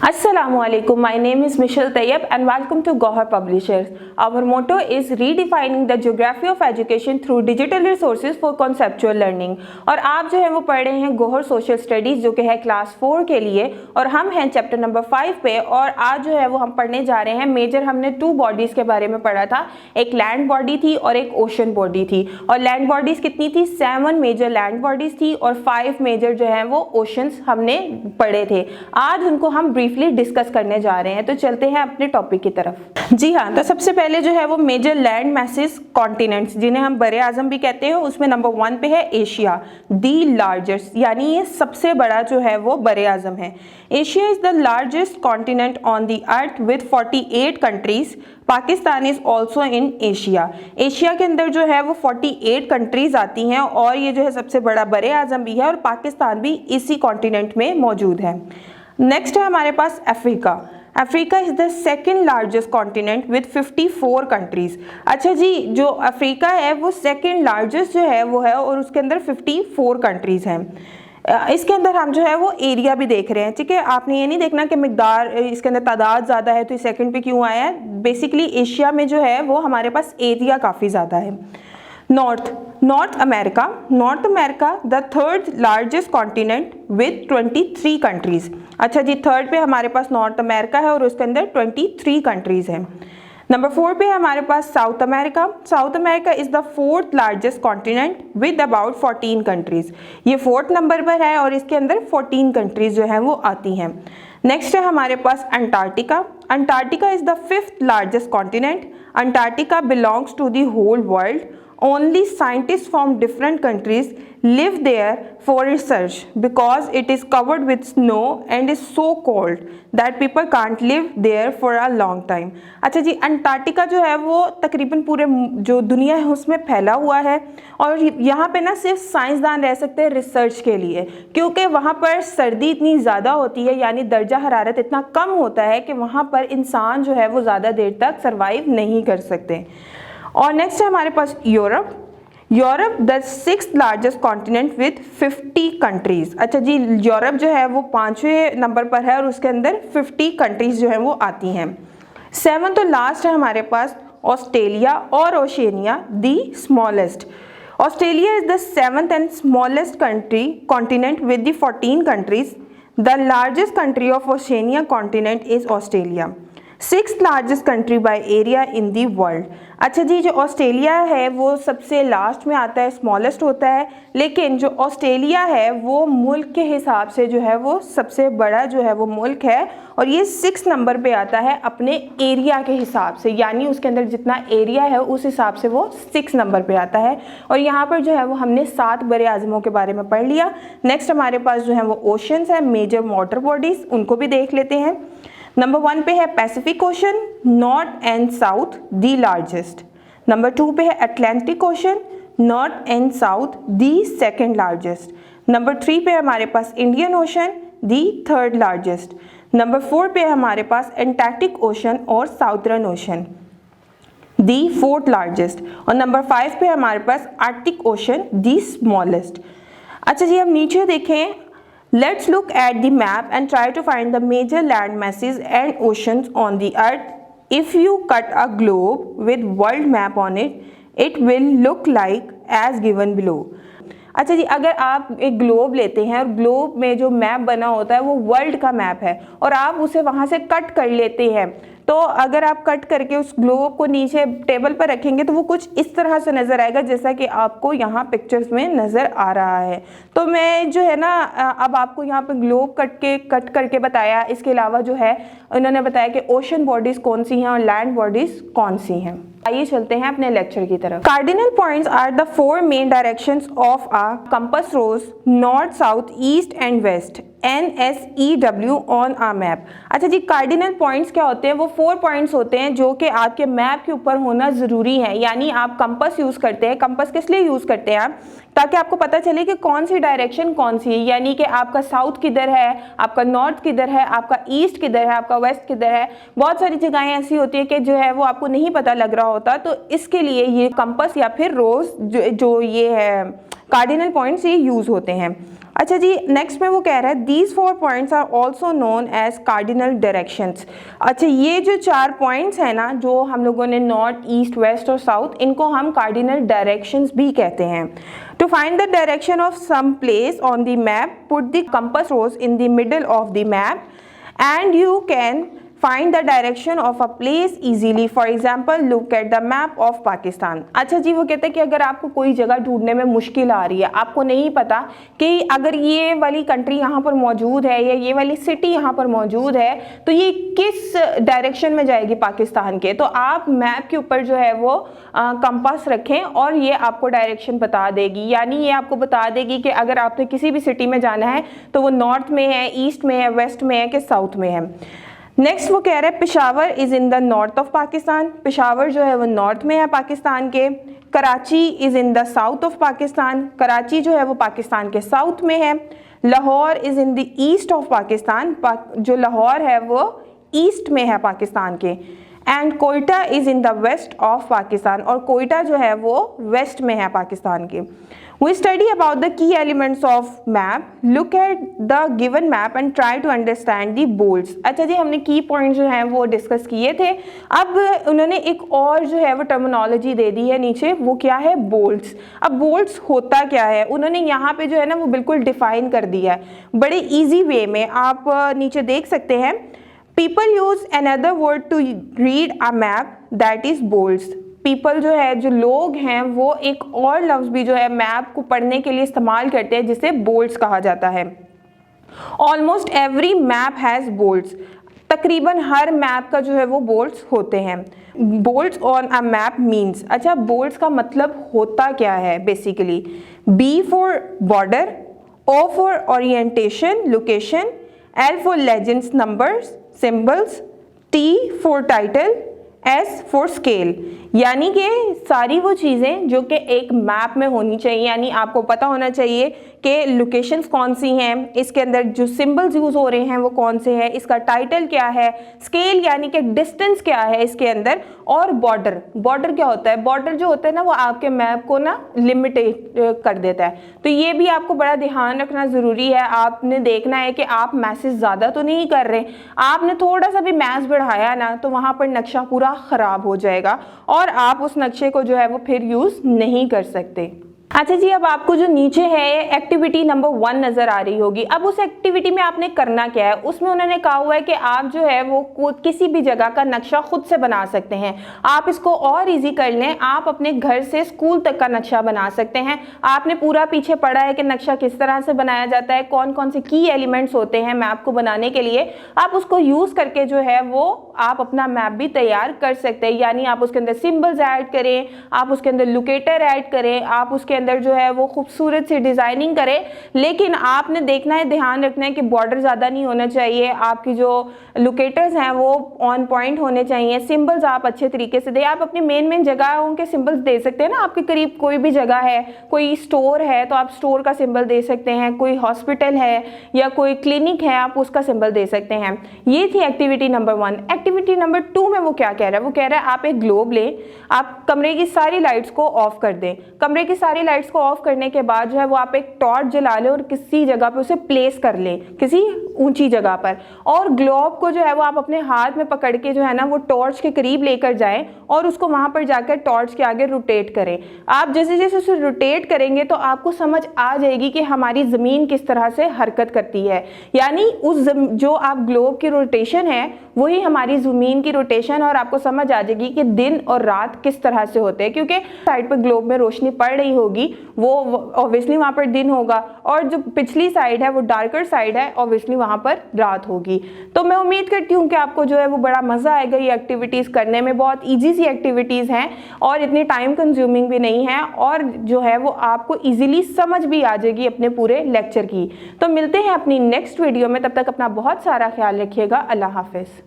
Assalamualaikum, my name is Michelle Tayyab and welcome to Gohar Publishers. Our motto is redefining the geography of education through digital resources for conceptual learning. और आप जो है वो पढ़ रहे हैं Gohar social studies जो कि है क्लास 4 के लिए और हम हैं चैप्टर नंबर 5 पे। और आज जो है वो हम पढ़ने जा रहे हैं मेजर हमने 2 बॉडीज़ के बारे में पढ़ा था, एक लैंड बॉडी थी और एक ओशन बॉडी थी। और लैंड बॉडीज़ कितनी थी? 7 मेजर लैंड बॉडीज़ थी और 5 मेजर जो है वो ओशंस हमने पढ़े थे। आज उनको हम ब्रीफली डिस्कस करने जा रहे हैं, तो चलते हैं अपने टॉपिक की तरफ। जी हाँ, तो सबसे पहले जो है वो मेजर लैंड मैसेज कॉन्टिनेंट्स जिन्हें हम बड़े आजम भी कहते हैं, उसमें नंबर 1 पे है एशिया, दी लार्जेस्ट, यानी ये सबसे बड़ा जो है वो बड़े आजम है। Asia is the largest continent on the earth with 48 countries. Pakistan is also in Asia. Asia के अंदर जो है वो 48 कंट्रीज आती हैं और ये जो है सबसे बड़ा बड़े आजम भी है और पाकिस्तान भी इसी कॉन्टिनेंट में मौजूद है। नेक्स्ट है हमारे पास Africa. Africa is the second largest continent with 54 countries. अच्छा जी, जो अफ्रीका है वो सेकेंड लार्जेस्ट जो है वो है और उसके अंदर 54 कंट्रीज हैं। इसके अंदर हम जो है वो एरिया भी देख रहे हैं, ठीक है। आपने ये नहीं देखना कि मिकदार इसके अंदर तादाद ज़्यादा है तो ये सेकंड पे क्यों आया है। बेसिकली एशिया में जो है वो हमारे पास एरिया काफ़ी ज़्यादा है। North America the third largest continent with 23 countries. अच्छा जी, थर्ड पे हमारे पास नॉर्थ अमेरिका है और उसके अंदर 23 कंट्रीज हैं। नंबर 4 पे हमारे पास South America is the fourth largest continent with about 14 countries. ये 4th नंबर पर है और इसके अंदर 14 कंट्रीज जो हैं वो आती हैं। नेक्स्ट है हमारे पास Antarctica is the 5th largest continent. Antarctica belongs to the whole world. Only scientists from different countries live there for research because it is covered with snow and is so cold that people can't live there for a long time. अच्छा जी, Antarctica जो है वो तकरीबन पूरे जो दुनिया है उसमें फैला हुआ है और यहाँ पे ना सिर्फ साइंसदान रह सकते हैं रिसर्च के लिए, क्योंकि वहाँ पर सर्दी इतनी ज़्यादा होती है, यानी दर्जा हरारत इतना कम होता है कि वहाँ पर इंसान जो है वो ज़्यादा देर तक सर्वाइव नहीं कर सकते। और नेक्स्ट है हमारे पास Europe the 6th largest continent with 50 countries. अच्छा जी, यूरोप जो है वो 5वें नंबर पर है और उसके अंदर 50 कंट्रीज जो है वो आती हैं। 7th तो लास्ट है हमारे पास ऑस्ट्रेलिया और Oceania the smallest. Australia is the 7th and smallest continent with the 14 countries. The largest country of Oceania continent is Australia. 6th largest country by area in the world. अच्छा जी, जो Australia है वो सबसे last में आता है, smallest होता है, लेकिन जो ऑस्ट्रेलिया है वो मुल्क के हिसाब से जो है वो सबसे बड़ा जो है वो मुल्क है और ये 6 नंबर पे आता है अपने एरिया के हिसाब से, यानी उसके अंदर जितना एरिया है उस हिसाब से वो 6 नंबर पे आता है। और यहाँ पर जो है वो हमने 7 बड़े आज़मों के बारे में पढ़ लिया। नेक्स्ट हमारे पास जो है वो ओशंस है, मेजर वाटर बॉडीज़, उनको भी देख लेते हैं। नंबर 1 पे है Pacific Ocean, north and south the largest. Number 2 पे है Atlantic Ocean, north and south the second largest. Number 3 पे हमारे पास Indian Ocean, the third largest. Number 4 पे हमारे पास एंटार्क्टिक ओशन और Southern Ocean, the 4th largest. और नंबर 5 पे हमारे पास आर्कटिक ओशन, दी स्मॉलेस्ट। अच्छा जी, अब नीचे देखें, let's look at the map and try to find the major land masses and oceans on the earth. If you cut a globe with world map on it, it will look like as given below. अच्छा जी, अगर आप एक globe लेते हैं और globe में जो map बना होता है वो वर्ल्ड का मैप है और आप उसे वहाँ से कट कर लेते हैं, तो अगर आप कट करके उस ग्लोब को नीचे टेबल पर रखेंगे तो वो कुछ इस तरह से नज़र आएगा जैसा कि आपको यहाँ पिक्चर्स में नज़र आ रहा है। तो मैं जो है ना अब आपको यहाँ पे ग्लोब कट करके बताया, इसके अलावा जो है उन्होंने बताया कि ओशन बॉडीज़ कौन सी हैं और लैंड बॉडीज़ कौन सी हैं। आइए चलते हैं अपने लेक्चर की तरफ। Cardinal points are the 4 main directions of a compass rose, north, south, east and west, NSEW on a map. अच्छा जी, कार्डिनल पॉइंट्स क्या होते हैं? वो 4 पॉइंट्स होते हैं जो कि आपके मैप के ऊपर होना ज़रूरी है, यानी आप कंपास यूज़ करते हैं। कंपास किस लिए यूज़ करते हैं आप? ताकि आपको पता चले कि कौन सी डायरेक्शन कौन सी है, यानी कि आपका साउथ किधर है, आपका नॉर्थ किधर है, आपका ईस्ट किधर है, आपका वेस्ट किधर है। बहुत सारी जगहें ऐसी होती है कि जो है वो आपको नहीं पता लग रहा होता, तो इसके लिए ये कंपास या फिर रोज जो ये है कार्डिनल पॉइंट्स ये यूज़ होते हैं। अच्छा जी, नेक्स्ट में वो कह रहा है these 4 points are also known as cardinal directions. अच्छा, ये जो 4 पॉइंट्स हैं ना, जो हम लोगों ने नॉर्थ, ईस्ट, वेस्ट और साउथ, इनको हम कार्डिनल डायरेक्शंस भी कहते हैं। To find the direction of some place on the map, put the compass rose in the middle of the map and you can find the direction of a place easily. For example look at the map of Pakistan. अच्छा जी, वो कहते हैं कि अगर आपको कोई जगह ढूंढने में मुश्किल आ रही है, आपको नहीं पता कि अगर ये वाली कंट्री यहाँ पर मौजूद है या ये वाली सिटी यहाँ पर मौजूद है तो ये किस डायरेक्शन में जाएगी पाकिस्तान के, तो आप मैप के ऊपर जो है वो कंपास रखें और ये आपको डायरेक्शन बता देगी। यानी ये आपको बता देगी कि अगर आपने किसी भी सिटी में जाना है तो वो नॉर्थ में है, ईस्ट में है, वेस्ट में है कि साउथ में है। नेक्स्ट वो कह रहे हैं Peshawar is in the north of Pakistan. Peshawar जो है वो नॉर्थ में है पाकिस्तान के। Karachi is in the south of Pakistan. Karachi जो है वो पाकिस्तान के साउथ में है। Lahore is in the east of Pakistan. जो लाहौर है वो ईस्ट में है पाकिस्तान के। And Quetta is in the west of Pakistan. और कोयटा जो है वो वेस्ट में है पाकिस्तान के। We study about the key elements of map. Look at the given map and try to understand the bolts. अच्छा जी, हमने की पॉइंट जो हैं वो डिस्कस किए थे। अब उन्होंने एक और जो है वो टर्मिनोलॉजी दे दी है नीचे, वो क्या है, बोल्ट्स। अब बोल्ट्स होता क्या है, उन्होंने यहाँ पे जो है ना वो बिल्कुल डिफाइन कर दिया है बड़े ईजी वे में। आप नीचे देख सकते हैं, people use another word to read a map that is bolts. People जो है, जो लोग हैं, वो एक और लफ्ज़ भी जो है मैप को पढ़ने के लिए इस्तेमाल करते हैं जिसे बोल्ट्स कहा जाता है। Almost every map has bolts. तकरीबन हर मैप का जो है वो बोल्ट्स होते हैं। Bolts on a map means, अच्छा बोल्ट्स का मतलब होता क्या है basically, B for border, O for orientation location, L for legends numbers symbols, T for title, S for scale. यानी कि सारी वो चीज़ें जो कि एक मैप में होनी चाहिए, यानी आपको पता होना चाहिए कि लोकेशंस कौन सी हैं, इसके अंदर जो सिंबल्स यूज़ हो रहे हैं वो कौन से हैं, इसका टाइटल क्या है, स्केल यानी कि डिस्टेंस क्या है इसके अंदर, और बॉर्डर। बॉर्डर क्या होता है, बॉर्डर जो होता है ना वो आपके मैप को ना लिमिटेड कर देता है। तो ये भी आपको बड़ा ध्यान रखना ज़रूरी है। आपने देखना है कि आप मैसेज ज़्यादा तो नहीं कर रहे, आपने थोड़ा सा भी मैच बढ़ाया ना तो वहाँ पर नक्शा पूरा ख़राब हो जाएगा और आप उस नक्शे को जो है वो फिर यूज़ नहीं कर सकते। अच्छा जी, अब आपको जो नीचे है एक्टिविटी नंबर 1 नज़र आ रही होगी। अब उस एक्टिविटी में आपने करना क्या है, उसमें उन्होंने कहा हुआ है कि आप जो है वो किसी भी जगह का नक्शा खुद से बना सकते हैं। आप इसको और इजी कर लें, आप अपने घर से स्कूल तक का नक्शा बना सकते हैं। आपने पूरा पीछे पढ़ा है कि नक्शा किस तरह से बनाया जाता है, कौन कौन से की एलिमेंट्स होते हैं मैप को बनाने के लिए। आप उसको यूज़ करके जो है वो आप अपना मैप भी तैयार कर सकते हैं। यानी आप उसके अंदर सिम्बल्स ऐड करें, आप उसके अंदर लोकेटर ऐड करें, आप उसके अंदर जो है वो खूबसूरत सी डिज़ाइनिंग करें। लेकिन आपने देखना है, ध्यान रखना है कि बॉर्डर ज़्यादा नहीं होना चाहिए, आपकी जो लोकेटर्स हैं वो ऑन पॉइंट होने चाहिए, सिंबल्स आप अच्छे तरीके से दें। आप अपनी मेन जगहों के सिंबल्स दे सकते हैं ना, आपके करीब कोई भी जगह है, कोई स्टोर है तो आप स्टोर का सिंबल दे सकते हैं, कोई हॉस्पिटल है या कोई क्लिनिक है आप उसका सिंबल दे सकते हैं। ये थी एक्टिविटी नंबर 1। एक्टिविटी नंबर 2 में वो क्या कह रहा है, वो कह रहा है आप एक ग्लोब लें, आप कमरे की सारी लाइट्स को ऑफ कर दें। कमरे की सारी लाइट्स को ऑफ करने के बाद जो है वो आप एक टॉर्च जला लें और किसी जगह पे उसे प्लेस कर लें, किसी ऊंची जगह पर, और ग्लोब को जो है वो आप अपने हाथ में पकड़ के जो है ना वो टॉर्च के करीब लेकर जाएं और उसको वहां पर जाकर टॉर्च के आगे रोटेट करें। आप जैसे जैसे उसे रोटेट करेंगे तो आपको समझ आ जाएगी कि हमारी ज़मीन किस तरह से हरकत करती है। यानी उस जो आप ग्लोब की रोटेशन है वही हमारी ज़मीन की रोटेशन, और आपको समझ आ जाएगी कि दिन और रात किस तरह से होते हैं, क्योंकि साइड पर ग्लोब में रोशनी पड़ रही होगी वो ऑब्वियसली वहाँ पर दिन होगा, और जो पिछली साइड है वो डार्कर साइड है, ऑब्वियसली वहाँ पर रात होगी। तो मैं उम्मीद करती हूँ कि आपको जो है वो बड़ा मज़ा आएगा ये एक्टिविटीज़ करने में। बहुत ईजी सी एक्टिविटीज़ हैं और इतनी टाइम कंज्यूमिंग भी नहीं है, और जो है वो आपको ईजिली समझ भी आ जाएगी अपने पूरे लेक्चर की। तो मिलते हैं अपनी नेक्स्ट वीडियो में, तब तक अपना बहुत सारा ख्याल रखिएगा। अल्लाह हाफिज़।